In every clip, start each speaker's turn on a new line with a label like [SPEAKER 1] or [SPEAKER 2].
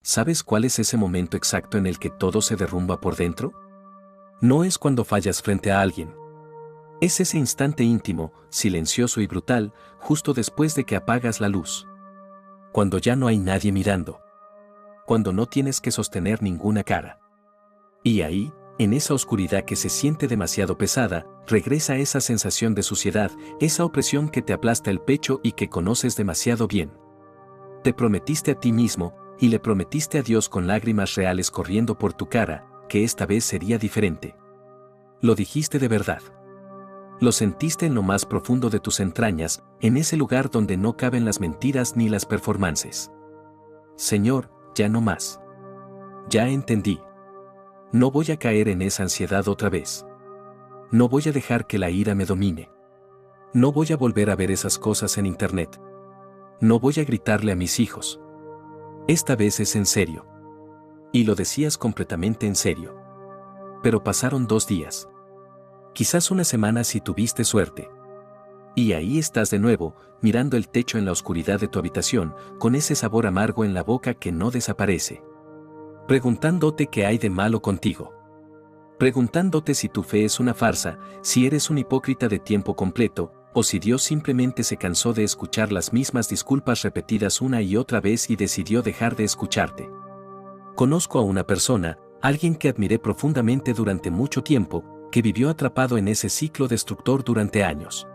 [SPEAKER 1] ¿Sabes cuál es ese momento exacto en el que todo se derrumba por dentro? No es cuando fallas frente a alguien. Es ese instante íntimo, silencioso y brutal, justo después de que apagas la luz. Cuando ya no hay nadie mirando. Cuando no tienes que sostener ninguna cara. Y ahí, en esa oscuridad que se siente demasiado pesada, regresa esa sensación de suciedad, esa opresión que te aplasta el pecho y que conoces demasiado bien. Te prometiste a ti mismo, y le prometiste a Dios con lágrimas reales corriendo por tu cara, que esta vez sería diferente. Lo dijiste de verdad. Lo sentiste en lo más profundo de tus entrañas, en ese lugar donde no caben las mentiras ni las performances. Señor, ya no más. Ya entendí. No voy a caer en esa ansiedad otra vez. No voy a dejar que la ira me domine. No voy a volver a ver esas cosas en internet. No voy a gritarle a mis hijos. Esta vez es en serio. Y lo decías completamente en serio. Pero pasaron 2 días. Quizás una semana si tuviste suerte. Y ahí estás de nuevo, mirando el techo en la oscuridad de tu habitación, con ese sabor amargo en la boca que no desaparece. Preguntándote qué hay de malo contigo. Preguntándote si tu fe es una farsa, si eres un hipócrita de tiempo completo, o si Dios simplemente se cansó de escuchar las mismas disculpas repetidas una y otra vez y decidió dejar de escucharte. Conozco a una persona, alguien que admiré profundamente durante mucho tiempo, que vivió atrapado en ese ciclo destructor durante años.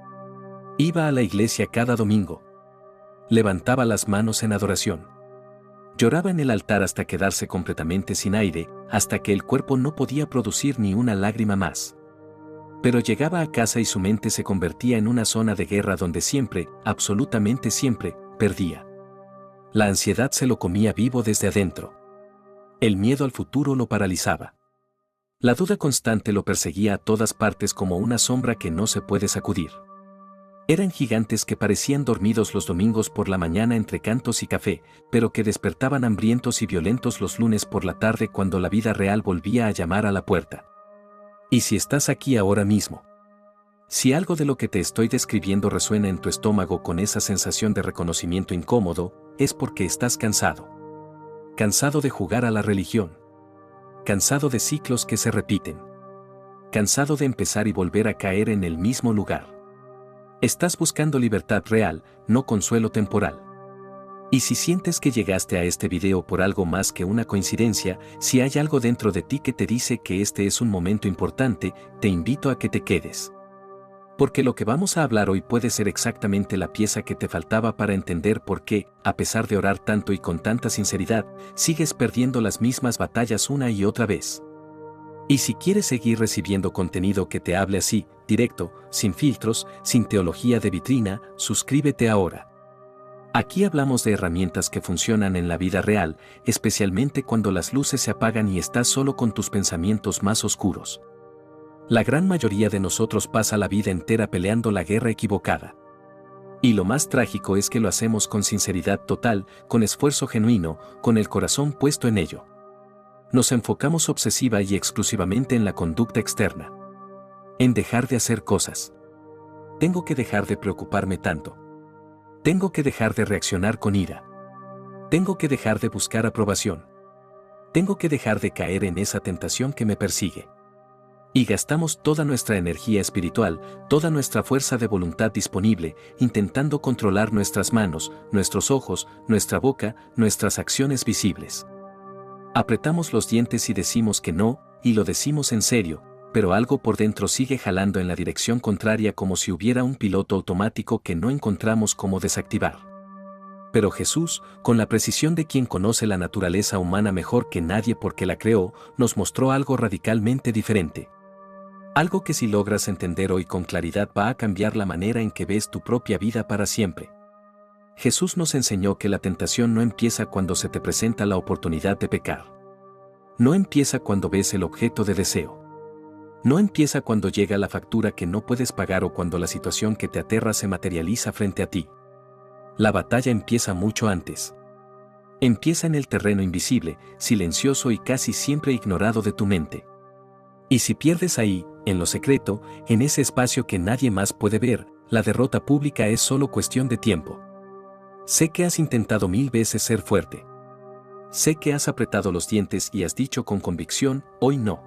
[SPEAKER 1] Iba a la iglesia cada domingo. Levantaba las manos en adoración. Lloraba en el altar hasta quedarse completamente sin aire, hasta que el cuerpo no podía producir ni una lágrima más. Pero llegaba a casa y su mente se convertía en una zona de guerra donde siempre, absolutamente siempre, perdía. La ansiedad se lo comía vivo desde adentro. El miedo al futuro lo paralizaba. La duda constante lo perseguía a todas partes como una sombra que no se puede sacudir. Eran gigantes que parecían dormidos los domingos por la mañana entre cantos y café, pero que despertaban hambrientos y violentos los lunes por la tarde cuando la vida real volvía a llamar a la puerta. ¿Y si estás aquí ahora mismo? Si algo de lo que te estoy describiendo resuena en tu estómago con esa sensación de reconocimiento incómodo, es porque estás cansado. Cansado de jugar a la religión. Cansado de ciclos que se repiten. Cansado de empezar y volver a caer en el mismo lugar. Estás buscando libertad real, no consuelo temporal. Y si sientes que llegaste a este video por algo más que una coincidencia, si hay algo dentro de ti que te dice que este es un momento importante, te invito a que te quedes. Porque lo que vamos a hablar hoy puede ser exactamente la pieza que te faltaba para entender por qué, a pesar de orar tanto y con tanta sinceridad, sigues perdiendo las mismas batallas una y otra vez. Y si quieres seguir recibiendo contenido que te hable así, directo, sin filtros, sin teología de vitrina, suscríbete ahora. Aquí hablamos de herramientas que funcionan en la vida real, especialmente cuando las luces se apagan y estás solo con tus pensamientos más oscuros. La gran mayoría de nosotros pasa la vida entera peleando la guerra equivocada. Y lo más trágico es que lo hacemos con sinceridad total, con esfuerzo genuino, con el corazón puesto en ello. Nos enfocamos obsesiva y exclusivamente en la conducta externa. En dejar de hacer cosas. Tengo que dejar de preocuparme tanto. Tengo que dejar de reaccionar con ira. Tengo que dejar de buscar aprobación. Tengo que dejar de caer en esa tentación que me persigue. Y gastamos toda nuestra energía espiritual, toda nuestra fuerza de voluntad disponible, intentando controlar nuestras manos, nuestros ojos, nuestra boca, nuestras acciones visibles. Apretamos los dientes y decimos que no, y lo decimos en serio, pero algo por dentro sigue jalando en la dirección contraria como si hubiera un piloto automático que no encontramos cómo desactivar. Pero Jesús, con la precisión de quien conoce la naturaleza humana mejor que nadie porque la creó, nos mostró algo radicalmente diferente. Algo que si logras entender hoy con claridad va a cambiar la manera en que ves tu propia vida para siempre. Jesús nos enseñó que la tentación no empieza cuando se te presenta la oportunidad de pecar. No empieza cuando ves el objeto de deseo. No empieza cuando llega la factura que no puedes pagar o cuando la situación que te aterra se materializa frente a ti. La batalla empieza mucho antes. Empieza en el terreno invisible, silencioso y casi siempre ignorado de tu mente. Y si pierdes ahí, en lo secreto, en ese espacio que nadie más puede ver, la derrota pública es solo cuestión de tiempo. Sé que has intentado 1000 veces ser fuerte. Sé que has apretado los dientes y has dicho con convicción, hoy no.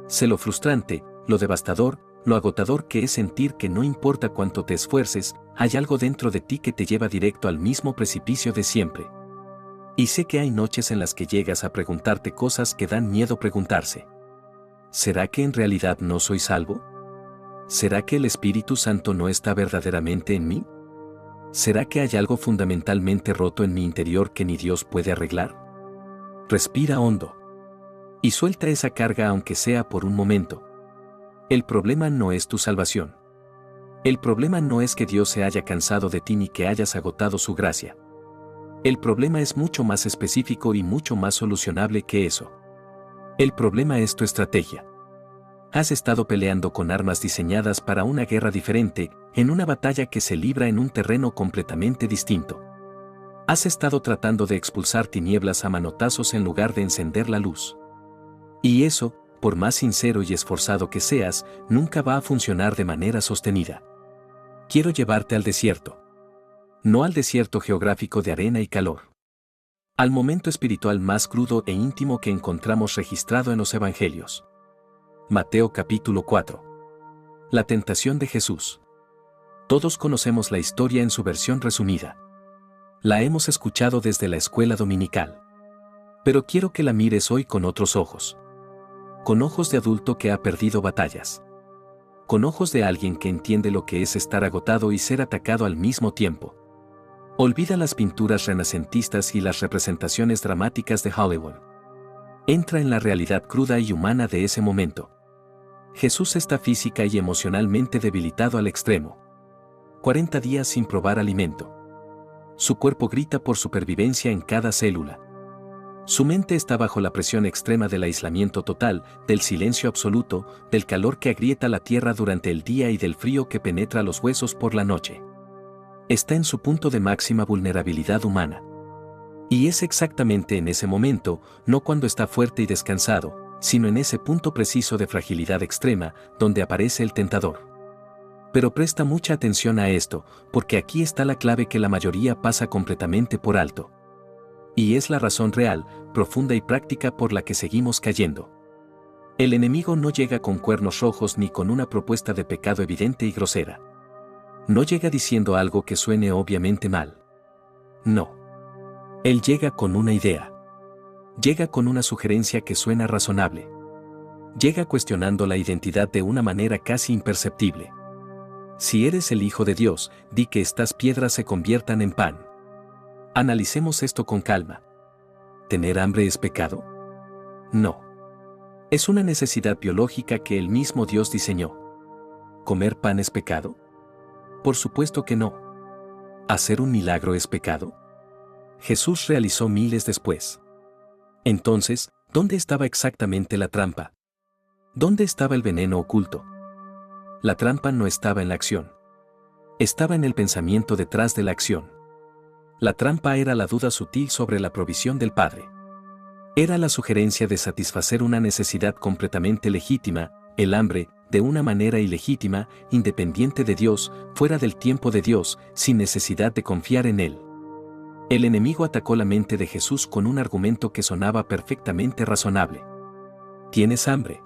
[SPEAKER 1] Sé lo frustrante, lo devastador, lo agotador que es sentir que no importa cuánto te esfuerces, hay algo dentro de ti que te lleva directo al mismo precipicio de siempre. Y sé que hay noches en las que llegas a preguntarte cosas que dan miedo preguntarse. ¿Será que en realidad no soy salvo? ¿Será que el Espíritu Santo no está verdaderamente en mí? ¿Será que hay algo fundamentalmente roto en mi interior que ni Dios puede arreglar? Respira hondo. Y suelta esa carga aunque sea por un momento. El problema no es tu salvación. El problema no es que Dios se haya cansado de ti ni que hayas agotado su gracia. El problema es mucho más específico y mucho más solucionable que eso. El problema es tu estrategia. Has estado peleando con armas diseñadas para una guerra diferente, en una batalla que se libra en un terreno completamente distinto. Has estado tratando de expulsar tinieblas a manotazos en lugar de encender la luz. Y eso, por más sincero y esforzado que seas, nunca va a funcionar de manera sostenida. Quiero llevarte al desierto. No al desierto geográfico de arena y calor. Al momento espiritual más crudo e íntimo que encontramos registrado en los Evangelios. Mateo capítulo 4. La tentación de Jesús. Todos conocemos la historia en su versión resumida. La hemos escuchado desde la escuela dominical. Pero quiero que la mires hoy con otros ojos. Con ojos de adulto que ha perdido batallas. Con ojos de alguien que entiende lo que es estar agotado y ser atacado al mismo tiempo. Olvida las pinturas renacentistas y las representaciones dramáticas de Hollywood. Entra en la realidad cruda y humana de ese momento. Jesús está física y emocionalmente debilitado al extremo. 40 días sin probar alimento. Su cuerpo grita por supervivencia en cada célula. Su mente está bajo la presión extrema del aislamiento total, del silencio absoluto, del calor que agrieta la tierra durante el día y del frío que penetra los huesos por la noche. Está en su punto de máxima vulnerabilidad humana. Y es exactamente en ese momento, no cuando está fuerte y descansado, sino en ese punto preciso de fragilidad extrema, donde aparece el tentador. Pero presta mucha atención a esto, porque aquí está la clave que la mayoría pasa completamente por alto. Y es la razón real, profunda y práctica por la que seguimos cayendo. El enemigo no llega con cuernos rojos ni con una propuesta de pecado evidente y grosera. No llega diciendo algo que suene obviamente mal. No. Él llega con una idea. Llega con una sugerencia que suena razonable. Llega cuestionando la identidad de una manera casi imperceptible. Si eres el Hijo de Dios, di que estas piedras se conviertan en pan. Analicemos esto con calma. ¿Tener hambre es pecado? No. Es una necesidad biológica que el mismo Dios diseñó. ¿Comer pan es pecado? Por supuesto que no. ¿Hacer un milagro es pecado? Jesús realizó miles después. Entonces, ¿dónde estaba exactamente la trampa? ¿Dónde estaba el veneno oculto? La trampa no estaba en la acción. Estaba en el pensamiento detrás de la acción. La trampa era la duda sutil sobre la provisión del Padre. Era la sugerencia de satisfacer una necesidad completamente legítima, el hambre, de una manera ilegítima, independiente de Dios, fuera del tiempo de Dios, sin necesidad de confiar en Él. El enemigo atacó la mente de Jesús con un argumento que sonaba perfectamente razonable. ¿Tienes hambre?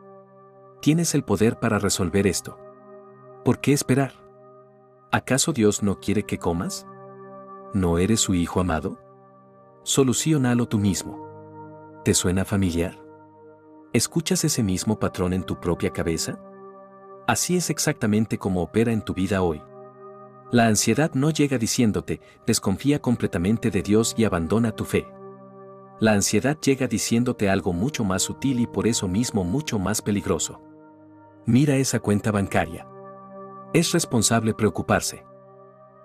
[SPEAKER 1] ¿Tienes el poder para resolver esto? ¿Por qué esperar? ¿Acaso Dios no quiere que comas? ¿No eres su hijo amado? Soluciónalo tú mismo. ¿Te suena familiar? ¿Escuchas ese mismo patrón en tu propia cabeza? Así es exactamente como opera en tu vida hoy. La ansiedad no llega diciéndote, desconfía completamente de Dios y abandona tu fe. La ansiedad llega diciéndote algo mucho más sutil y por eso mismo mucho más peligroso. Mira esa cuenta bancaria. Es responsable preocuparse.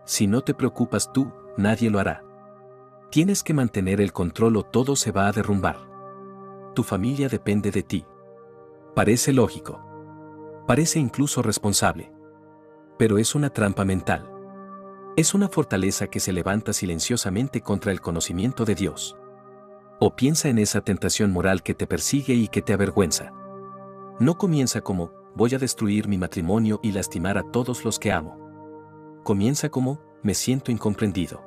[SPEAKER 1] Si no te preocupas tú, nadie lo hará. Tienes que mantener el control o todo se va a derrumbar. Tu familia depende de ti. Parece lógico. Parece incluso responsable. Pero es una trampa mental. Es una fortaleza que se levanta silenciosamente contra el conocimiento de Dios. O piensa en esa tentación moral que te persigue y que te avergüenza. No comienza como, voy a destruir mi matrimonio y lastimar a todos los que amo. Comienza como, me siento incomprendido.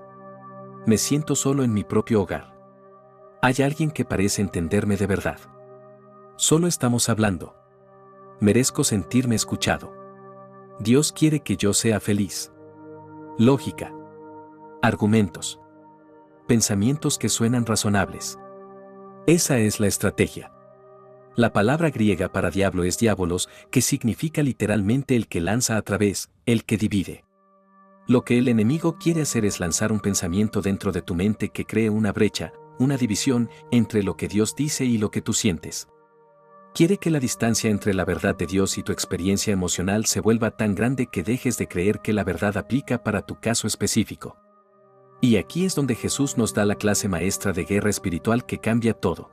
[SPEAKER 1] Me siento solo en mi propio hogar. Hay alguien que parece entenderme de verdad. Solo estamos hablando. Merezco sentirme escuchado. Dios quiere que yo sea feliz. Lógica. Argumentos. Pensamientos que suenan razonables. Esa es la estrategia. La palabra griega para diablo es diabolos, que significa literalmente el que lanza a través, el que divide. Lo que el enemigo quiere hacer es lanzar un pensamiento dentro de tu mente que cree una brecha, una división entre lo que Dios dice y lo que tú sientes. Quiere que la distancia entre la verdad de Dios y tu experiencia emocional se vuelva tan grande que dejes de creer que la verdad aplica para tu caso específico. Y aquí es donde Jesús nos da la clase maestra de guerra espiritual que cambia todo.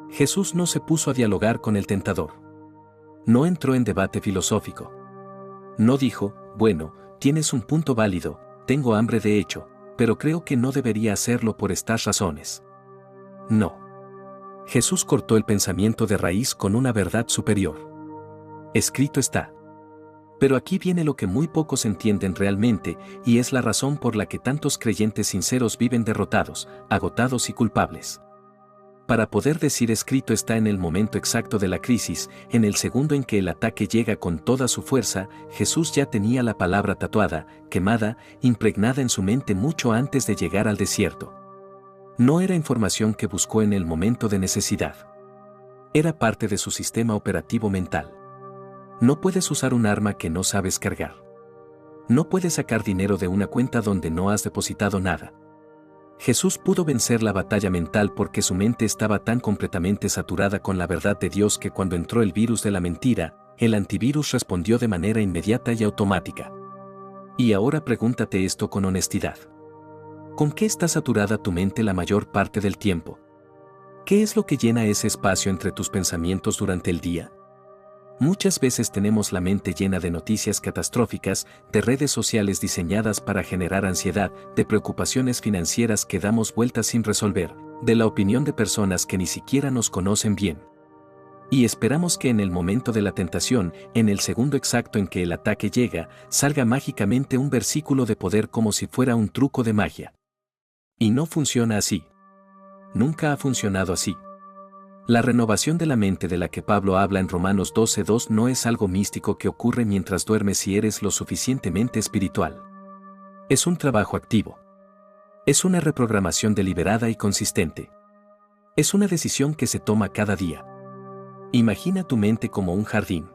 [SPEAKER 1] Jesús no se puso a dialogar con el tentador. No entró en debate filosófico. No dijo, bueno, tienes un punto válido, tengo hambre de hecho, pero creo que no debería hacerlo por estas razones. No. Jesús cortó el pensamiento de raíz con una verdad superior. Escrito está. Pero aquí viene lo que muy pocos entienden realmente, y es la razón por la que tantos creyentes sinceros viven derrotados, agotados y culpables. Para poder decir escrito está en el momento exacto de la crisis, en el segundo en que el ataque llega con toda su fuerza, Jesús ya tenía la palabra tatuada, quemada, impregnada en su mente mucho antes de llegar al desierto. No era información que buscó en el momento de necesidad. Era parte de su sistema operativo mental. No puedes usar un arma que no sabes cargar. No puedes sacar dinero de una cuenta donde no has depositado nada. Jesús pudo vencer la batalla mental porque su mente estaba tan completamente saturada con la verdad de Dios que cuando entró el virus de la mentira, el antivirus respondió de manera inmediata y automática. Y ahora pregúntate esto con honestidad. ¿Con qué está saturada tu mente la mayor parte del tiempo? ¿Qué es lo que llena ese espacio entre tus pensamientos durante el día? Muchas veces tenemos la mente llena de noticias catastróficas, de redes sociales diseñadas para generar ansiedad, de preocupaciones financieras que damos vueltas sin resolver, de la opinión de personas que ni siquiera nos conocen bien. Y esperamos que en el momento de la tentación, en el segundo exacto en que el ataque llega, salga mágicamente un versículo de poder como si fuera un truco de magia. Y no funciona así. Nunca ha funcionado así. La renovación de la mente de la que Pablo habla en Romanos 12:2 no es algo místico que ocurre mientras duermes si eres lo suficientemente espiritual. Es un trabajo activo. Es una reprogramación deliberada y consistente. Es una decisión que se toma cada día. Imagina tu mente como un jardín.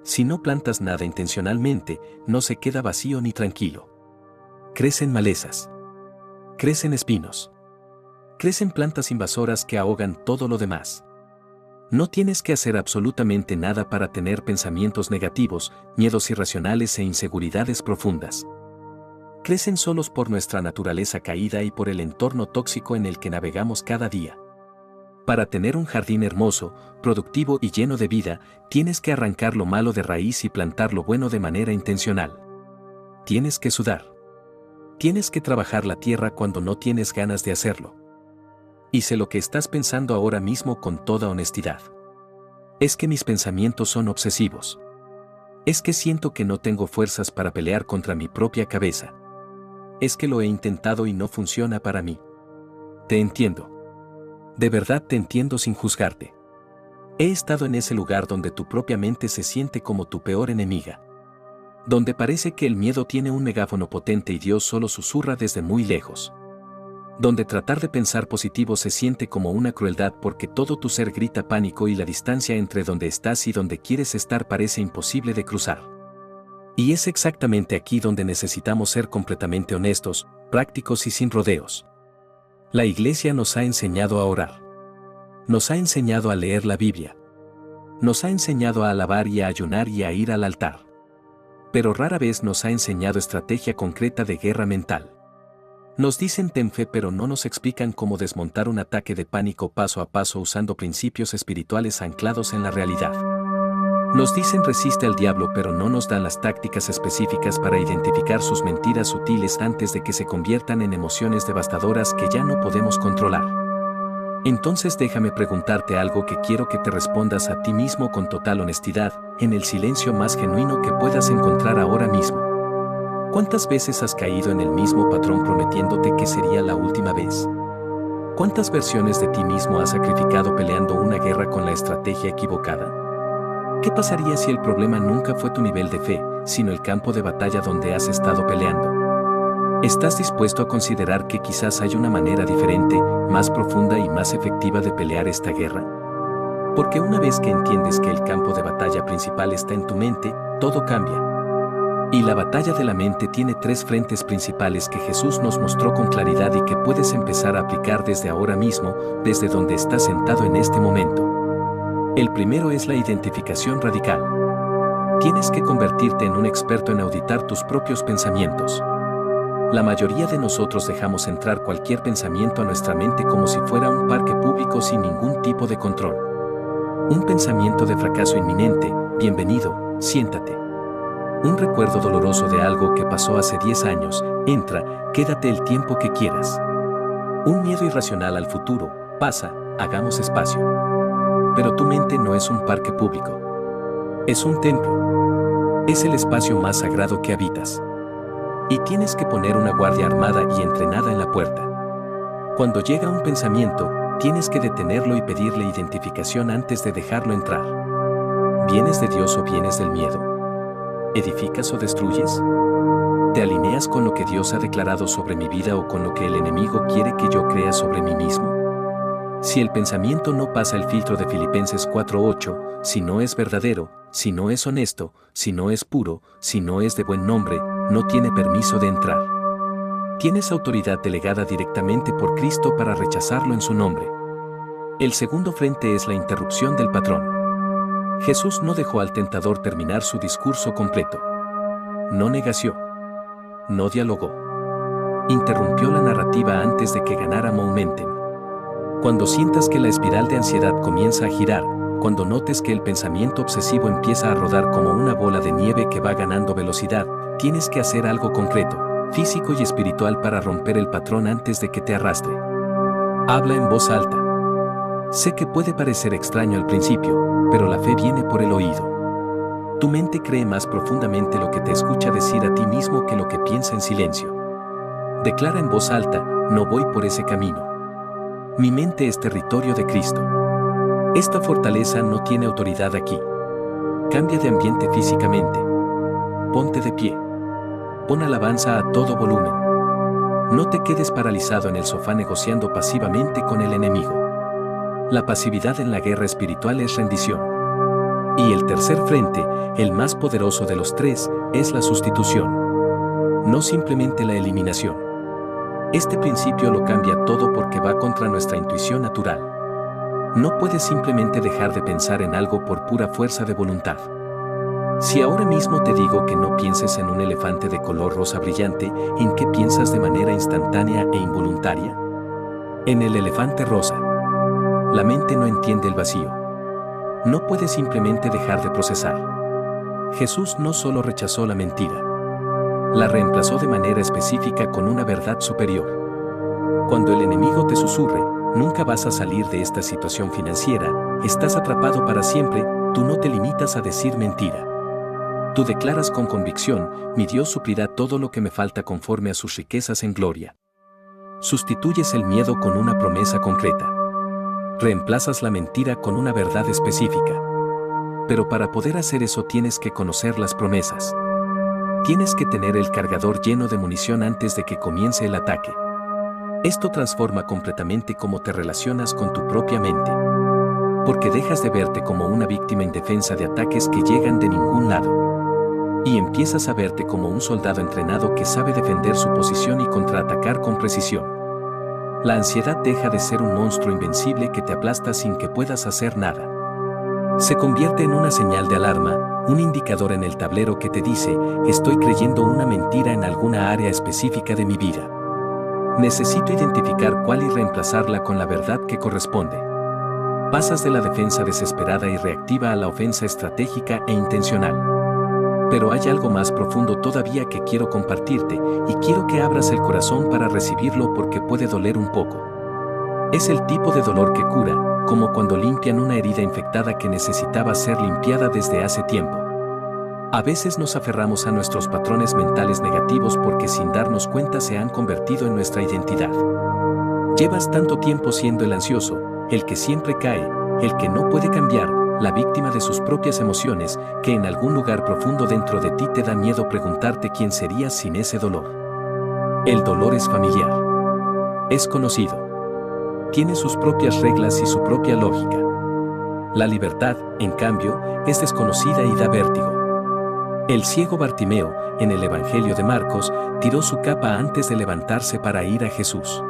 [SPEAKER 1] Si no plantas nada intencionalmente, no se queda vacío ni tranquilo. Crecen malezas. Crecen espinos. Crecen plantas invasoras que ahogan todo lo demás. No tienes que hacer absolutamente nada para tener pensamientos negativos, miedos irracionales e inseguridades profundas. Crecen solos por nuestra naturaleza caída y por el entorno tóxico en el que navegamos cada día. Para tener un jardín hermoso, productivo y lleno de vida, tienes que arrancar lo malo de raíz y plantar lo bueno de manera intencional. Tienes que sudar. Tienes que trabajar la tierra cuando no tienes ganas de hacerlo. Y sé lo que estás pensando ahora mismo con toda honestidad. Es que mis pensamientos son obsesivos. Es que siento que no tengo fuerzas para pelear contra mi propia cabeza. Es que lo he intentado y no funciona para mí. Te entiendo. De verdad te entiendo sin juzgarte. He estado en ese lugar donde tu propia mente se siente como tu peor enemiga. Donde parece que el miedo tiene un megáfono potente y Dios solo susurra desde muy lejos. Donde tratar de pensar positivo se siente como una crueldad porque todo tu ser grita pánico y la distancia entre donde estás y donde quieres estar parece imposible de cruzar. Y es exactamente aquí donde necesitamos ser completamente honestos, prácticos y sin rodeos. La Iglesia nos ha enseñado a orar. Nos ha enseñado a leer la Biblia. Nos ha enseñado a alabar y a ayunar y a ir al altar. Pero rara vez nos ha enseñado estrategia concreta de guerra mental. Nos dicen ten fe pero no nos explican cómo desmontar un ataque de pánico paso a paso usando principios espirituales anclados en la realidad. Nos dicen resiste al diablo pero no nos dan las tácticas específicas para identificar sus mentiras sutiles antes de que se conviertan en emociones devastadoras que ya no podemos controlar. Entonces déjame preguntarte algo que quiero que te respondas a ti mismo con total honestidad, en el silencio más genuino que puedas encontrar ahora mismo. ¿Cuántas veces has caído en el mismo patrón prometiéndote que sería la última vez? ¿Cuántas versiones de ti mismo has sacrificado peleando una guerra con la estrategia equivocada? ¿Qué pasaría si el problema nunca fue tu nivel de fe, sino el campo de batalla donde has estado peleando? ¿Estás dispuesto a considerar que quizás hay una manera diferente, más profunda y más efectiva de pelear esta guerra? Porque una vez que entiendes que el campo de batalla principal está en tu mente, todo cambia. Y la batalla de la mente tiene 3 frentes principales que Jesús nos mostró con claridad y que puedes empezar a aplicar desde ahora mismo, desde donde estás sentado en este momento. El primero es la identificación radical. Tienes que convertirte en un experto en auditar tus propios pensamientos. La mayoría de nosotros dejamos entrar cualquier pensamiento a nuestra mente como si fuera un parque público sin ningún tipo de control. Un pensamiento de fracaso inminente, bienvenido, siéntate. Un recuerdo doloroso de algo que pasó hace 10 años, entra, quédate el tiempo que quieras. Un miedo irracional al futuro, pasa, hagamos espacio. Pero tu mente no es un parque público. Es un templo. Es el espacio más sagrado que habitas. Y tienes que poner una guardia armada y entrenada en la puerta. Cuando llega un pensamiento, tienes que detenerlo y pedirle identificación antes de dejarlo entrar. ¿Vienes de Dios o vienes del miedo? ¿Edificas o destruyes? ¿Te alineas con lo que Dios ha declarado sobre mi vida o con lo que el enemigo quiere que yo crea sobre mí mismo? Si el pensamiento no pasa el filtro de Filipenses 4:8, si no es verdadero, si no es honesto, si no es puro, si no es de buen nombre, no tiene permiso de entrar. Tienes autoridad delegada directamente por Cristo para rechazarlo en su nombre. El segundo frente es la interrupción del patrón. Jesús no dejó al tentador terminar su discurso completo. No negoció. No dialogó. Interrumpió la narrativa antes de que ganara momentum. Cuando sientas que la espiral de ansiedad comienza a girar, cuando notes que el pensamiento obsesivo empieza a rodar como una bola de nieve que va ganando velocidad, tienes que hacer algo concreto, físico y espiritual para romper el patrón antes de que te arrastre. Habla en voz alta. Sé que puede parecer extraño al principio, pero la fe viene por el oído. Tu mente cree más profundamente lo que te escucha decir a ti mismo que lo que piensa en silencio. Declara en voz alta, no voy por ese camino. Mi mente es territorio de Cristo. Esta fortaleza no tiene autoridad aquí. Cambia de ambiente físicamente. Ponte de pie. Pon alabanza a todo volumen. No te quedes paralizado en el sofá negociando pasivamente con el enemigo. La pasividad en la guerra espiritual es rendición. Y el tercer frente, el más poderoso de los 3, es la sustitución. No simplemente la eliminación. Este principio lo cambia todo porque va contra nuestra intuición natural. No puedes simplemente dejar de pensar en algo por pura fuerza de voluntad. Si ahora mismo te digo que no pienses en un elefante de color rosa brillante, ¿en qué piensas de manera instantánea e involuntaria? En el elefante rosa. La mente no entiende el vacío. No puede simplemente dejar de procesar. Jesús no solo rechazó la mentira, la reemplazó de manera específica con una verdad superior. Cuando el enemigo te susurre, nunca vas a salir de esta situación financiera, estás atrapado para siempre, tú no te limitas a decir mentira. Tú declaras con convicción, mi Dios suplirá todo lo que me falta conforme a sus riquezas en gloria. Sustituyes el miedo con una promesa concreta. Reemplazas la mentira con una verdad específica. Pero para poder hacer eso tienes que conocer las promesas. Tienes que tener el cargador lleno de munición antes de que comience el ataque. Esto transforma completamente cómo te relacionas con tu propia mente. Porque dejas de verte como una víctima indefensa de ataques que llegan de ningún lado. Y empiezas a verte como un soldado entrenado que sabe defender su posición y contraatacar con precisión. La ansiedad deja de ser un monstruo invencible que te aplasta sin que puedas hacer nada. Se convierte en una señal de alarma, un indicador en el tablero que te dice, estoy creyendo una mentira en alguna área específica de mi vida. Necesito identificar cuál y reemplazarla con la verdad que corresponde. Pasas de la defensa desesperada y reactiva a la ofensa estratégica e intencional. Pero hay algo más profundo todavía que quiero compartirte, y quiero que abras el corazón para recibirlo porque puede doler un poco. Es el tipo de dolor que cura, como cuando limpian una herida infectada que necesitaba ser limpiada desde hace tiempo. A veces nos aferramos a nuestros patrones mentales negativos porque sin darnos cuenta se han convertido en nuestra identidad. Llevas tanto tiempo siendo el ansioso, el que siempre cae, el que no puede cambiar, la víctima de sus propias emociones, que en algún lugar profundo dentro de ti te da miedo preguntarte quién serías sin ese dolor. El dolor es familiar. Es conocido. Tiene sus propias reglas y su propia lógica. La libertad, en cambio, es desconocida y da vértigo. El ciego Bartimeo, en el Evangelio de Marcos, tiró su capa antes de levantarse para ir a Jesús.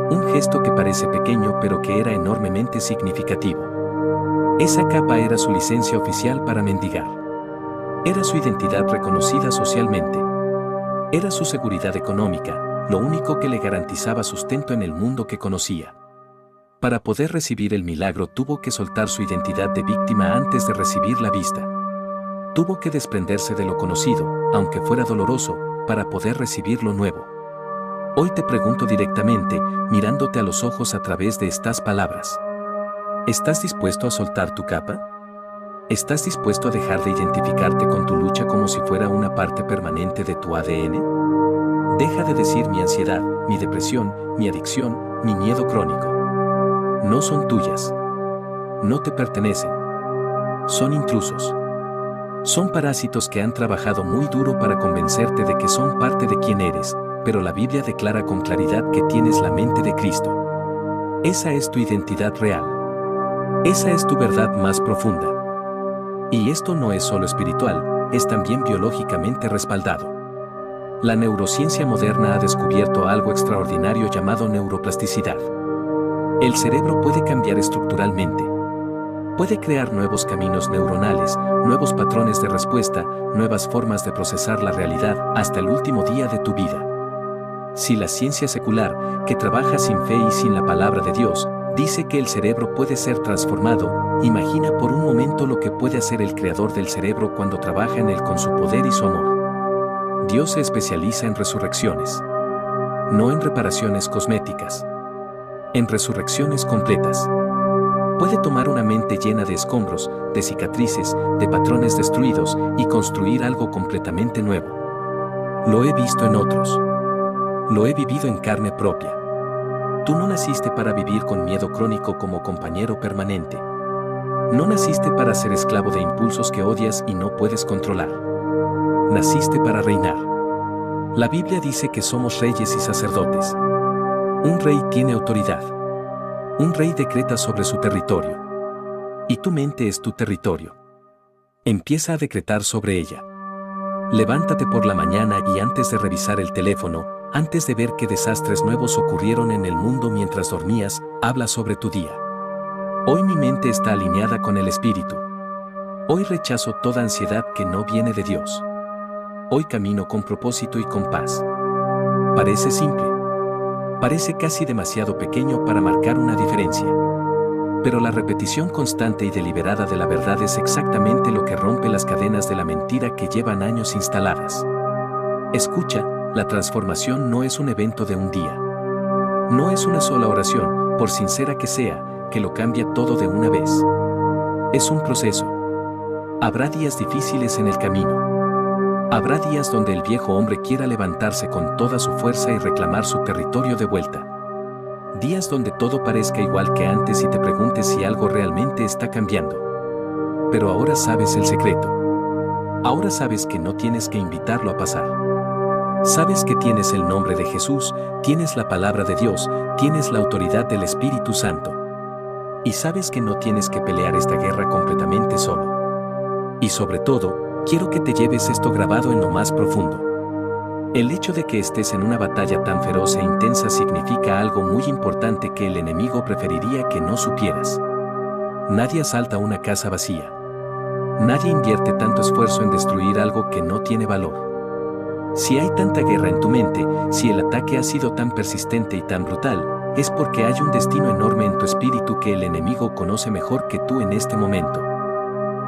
[SPEAKER 1] Un gesto que parece pequeño pero que era enormemente significativo. Esa capa era su licencia oficial para mendigar. Era su identidad reconocida socialmente. Era su seguridad económica, lo único que le garantizaba sustento en el mundo que conocía. Para poder recibir el milagro tuvo que soltar su identidad de víctima antes de recibir la vista. Tuvo que desprenderse de lo conocido, aunque fuera doloroso, para poder recibir lo nuevo. Hoy te pregunto directamente, mirándote a los ojos a través de estas palabras. ¿Estás dispuesto a soltar tu capa? ¿Estás dispuesto a dejar de identificarte con tu lucha como si fuera una parte permanente de tu ADN? Deja de decir mi ansiedad, mi depresión, mi adicción, mi miedo crónico. No son tuyas. No te pertenecen. Son intrusos. Son parásitos que han trabajado muy duro para convencerte de que son parte de quien eres, pero la Biblia declara con claridad que tienes la mente de Cristo. Esa es tu identidad real. Esa es tu verdad más profunda. Y esto no es solo espiritual, es también biológicamente respaldado. La neurociencia moderna ha descubierto algo extraordinario llamado neuroplasticidad. El cerebro puede cambiar estructuralmente. Puede crear nuevos caminos neuronales, nuevos patrones de respuesta, nuevas formas de procesar la realidad hasta el último día de tu vida. Si la ciencia secular, que trabaja sin fe y sin la palabra de Dios, dice que el cerebro puede ser transformado, imagina por un momento lo que puede hacer el creador del cerebro cuando trabaja en él con su poder y su amor. Dios se especializa en resurrecciones. No en reparaciones cosméticas. En resurrecciones completas. Puede tomar una mente llena de escombros, de cicatrices, de patrones destruidos y construir algo completamente nuevo. Lo he visto en otros. Lo he vivido en carne propia. Tú no naciste para vivir con miedo crónico como compañero permanente. No naciste para ser esclavo de impulsos que odias y no puedes controlar. Naciste para reinar. La Biblia dice que somos reyes y sacerdotes. Un rey tiene autoridad. Un rey decreta sobre su territorio. Y tu mente es tu territorio. Empieza a decretar sobre ella. Levántate por la mañana y antes de revisar el teléfono, antes de ver qué desastres nuevos ocurrieron en el mundo mientras dormías, habla sobre tu día. Hoy mi mente está alineada con el Espíritu. Hoy rechazo toda ansiedad que no viene de Dios. Hoy camino con propósito y con paz. Parece simple. Parece casi demasiado pequeño para marcar una diferencia. Pero la repetición constante y deliberada de la verdad es exactamente lo que rompe las cadenas de la mentira que llevan años instaladas. Escucha, la transformación no es un evento de un día. No es una sola oración, por sincera que sea, que lo cambia todo de una vez. Es un proceso. Habrá días difíciles en el camino. Habrá días donde el viejo hombre quiera levantarse con toda su fuerza y reclamar su territorio de vuelta. Días donde todo parezca igual que antes y te preguntes si algo realmente está cambiando. Pero ahora sabes el secreto. Ahora sabes que no tienes que invitarlo a pasar. Sabes que tienes el nombre de Jesús, tienes la palabra de Dios, tienes la autoridad del Espíritu Santo. Y sabes que no tienes que pelear esta guerra completamente solo. Y sobre todo, quiero que te lleves esto grabado en lo más profundo. El hecho de que estés en una batalla tan feroz e intensa significa algo muy importante que el enemigo preferiría que no supieras. Nadie asalta una casa vacía. Nadie invierte tanto esfuerzo en destruir algo que no tiene valor. Si hay tanta guerra en tu mente, si el ataque ha sido tan persistente y tan brutal, es porque hay un destino enorme en tu espíritu que el enemigo conoce mejor que tú en este momento.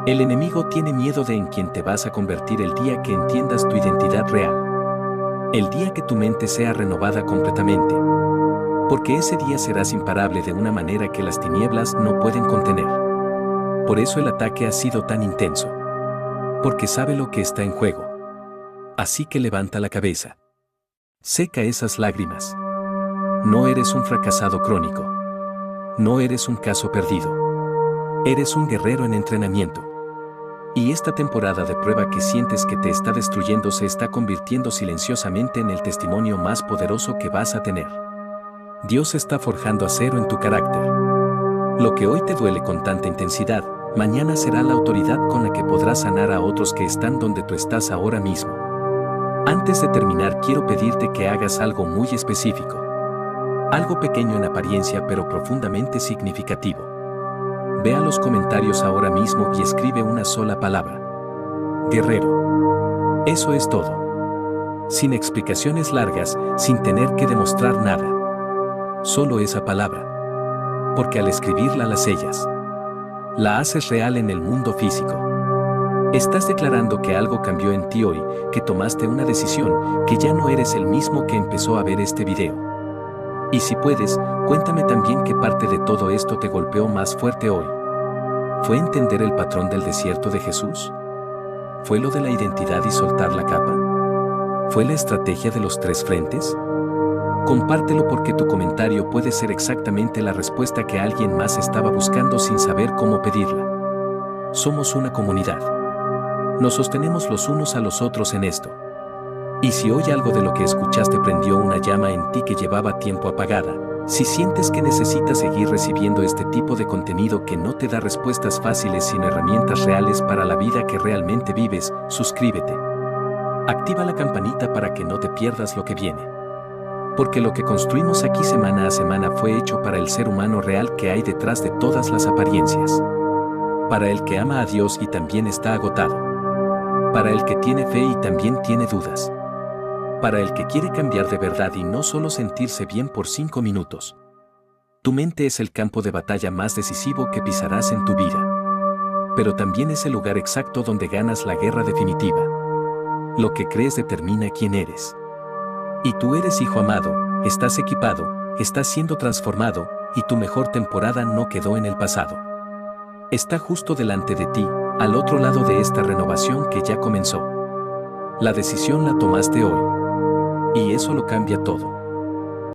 [SPEAKER 1] El enemigo tiene miedo de en quien te vas a convertir el día que entiendas tu identidad real. El día que tu mente sea renovada completamente. Porque ese día serás imparable de una manera que las tinieblas no pueden contener. Por eso el ataque ha sido tan intenso. Porque sabe lo que está en juego. Así que levanta la cabeza. Seca esas lágrimas. No eres un fracasado crónico. No eres un caso perdido. Eres un guerrero en entrenamiento. Y esta temporada de prueba que sientes que te está destruyendo se está convirtiendo silenciosamente en el testimonio más poderoso que vas a tener. Dios está forjando acero en tu carácter. Lo que hoy te duele con tanta intensidad, mañana será la autoridad con la que podrás sanar a otros que están donde tú estás ahora mismo. Antes de terminar, quiero pedirte que hagas algo muy específico. Algo pequeño en apariencia pero profundamente significativo. Ve a los comentarios ahora mismo y escribe una sola palabra. Guerrero. Eso es todo. Sin explicaciones largas, sin tener que demostrar nada. Solo esa palabra. Porque al escribirla la sellas. La haces real en el mundo físico. Estás declarando que algo cambió en ti hoy, que tomaste una decisión, que ya no eres el mismo que empezó a ver este video. Y si puedes, cuéntame también qué parte de todo esto te golpeó más fuerte hoy. ¿Fue entender el patrón del desierto de Jesús? ¿Fue lo de la identidad y soltar la capa? ¿Fue la estrategia de los 3 frentes? Compártelo porque tu comentario puede ser exactamente la respuesta que alguien más estaba buscando sin saber cómo pedirla. Somos una comunidad. Nos sostenemos los unos a los otros en esto. Y si hoy algo de lo que escuchaste prendió una llama en ti que llevaba tiempo apagada, si sientes que necesitas seguir recibiendo este tipo de contenido que no te da respuestas fáciles sino herramientas reales para la vida que realmente vives, suscríbete. Activa la campanita para que no te pierdas lo que viene. Porque lo que construimos aquí semana a semana fue hecho para el ser humano real que hay detrás de todas las apariencias. Para el que ama a Dios y también está agotado. Para el que tiene fe y también tiene dudas. Para el que quiere cambiar de verdad y no solo sentirse bien por 5 minutos. Tu mente es el campo de batalla más decisivo que pisarás en tu vida. Pero también es el lugar exacto donde ganas la guerra definitiva. Lo que crees determina quién eres. Y tú eres hijo amado, estás equipado, estás siendo transformado, y tu mejor temporada no quedó en el pasado. Está justo delante de ti, al otro lado de esta renovación que ya comenzó. La decisión la tomaste hoy. Y eso lo cambia todo.